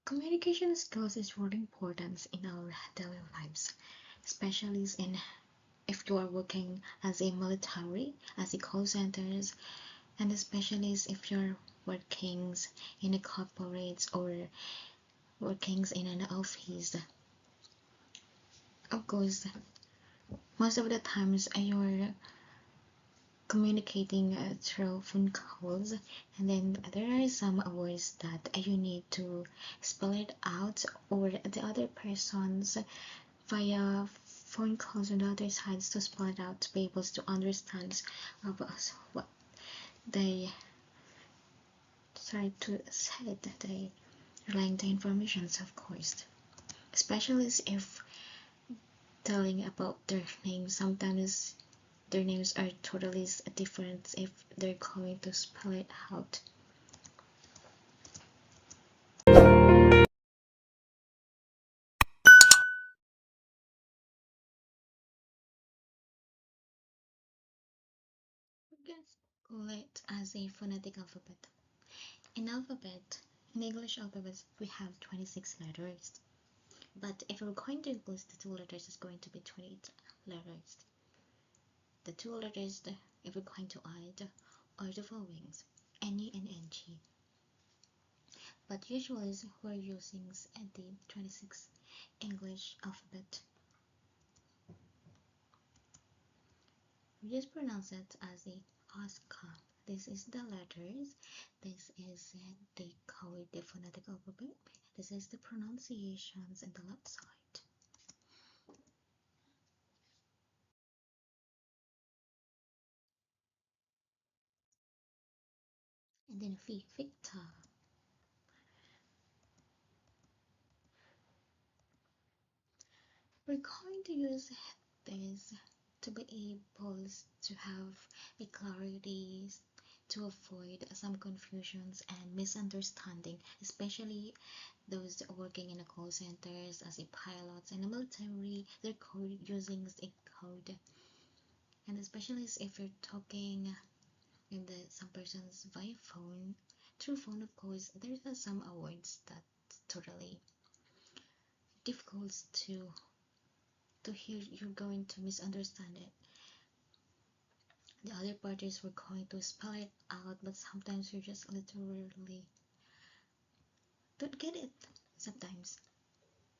Communication skills is really important in our daily lives, especially in if you are working as a military, as a call centers, and especially if you're working in a corporate or working in an office. Of course, most of the times you're communicating through phone calls, and then there are some words that you need to spell it out, or the other person's via phone calls on the other sides to spell it out to be able to understand of us what they try to say, that they relying the informations, of course, especially if telling about their names. Sometimes their names are totally different if they're going to spell it out. We can call it as a phonetic alphabet. In English alphabet, we have 26 letters. But if we're going to include the two letters, it's going to be 28 letters. The two letters, if we're going to add, are the following: NE and NG. But usually we're using the 26 English alphabet. We just pronounce it as a Oscar. This is the letters. This is the code, the phonetic alphabet. This is the pronunciations in the left side. And then Victor. We're going to use this to be able to have a clarity, to avoid some confusions and misunderstanding, especially those working in the call centers as a pilots and the military. They're using a code, and especially if you're talking in some persons via phone, through phone, of course, there's some words that's totally difficult to hear. You're going to misunderstand it. The other parties were going to spell it out, but sometimes you just literally don't get it sometimes.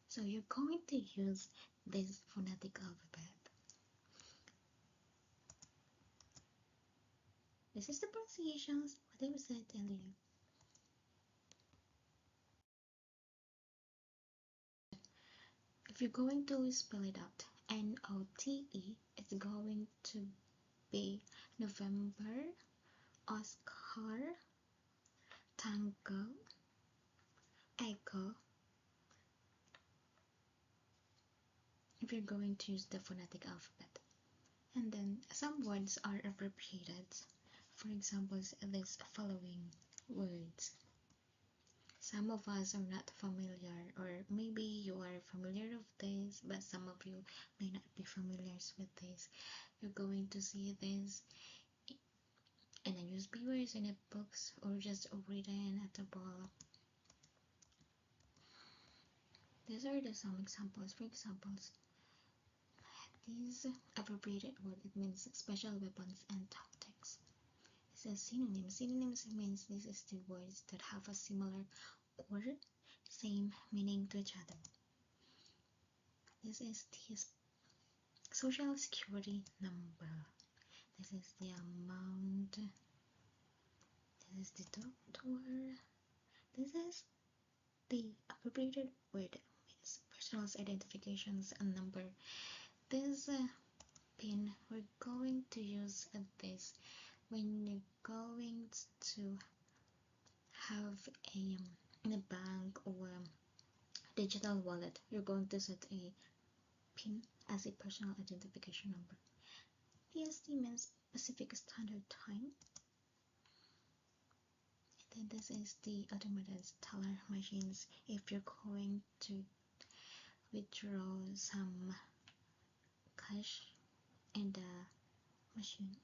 So you're going to use this phonetic alphabet. This is the pronunciations, what I said earlier. If you're going to spell it out, N-O-T-E, it's going to be November, Oscar, Tango, Echo. If you're going to use the phonetic alphabet, and then some words are abbreviated. For example, this following words. Some of us are not familiar, or maybe you are familiar with this, but some of you may not be familiar with this. You're going to see this in a newspapers, in a books, or just written at the ball. These are some examples. For examples, these abbreviated word, it means special weapons and tactics. This is synonyms. Synonyms means this is the words that have a similar or same meaning to each other. This is the social security number. This is the amount. This is the doctor. This is the abbreviated word, means personal identifications and number. This pin, we're going to use this when you're going to have in a bank or digital wallet. You're going to set a pin as a personal identification number. PST means Pacific Standard Time. And then this is the automated teller machines. If you're going to withdraw some cash in the machine,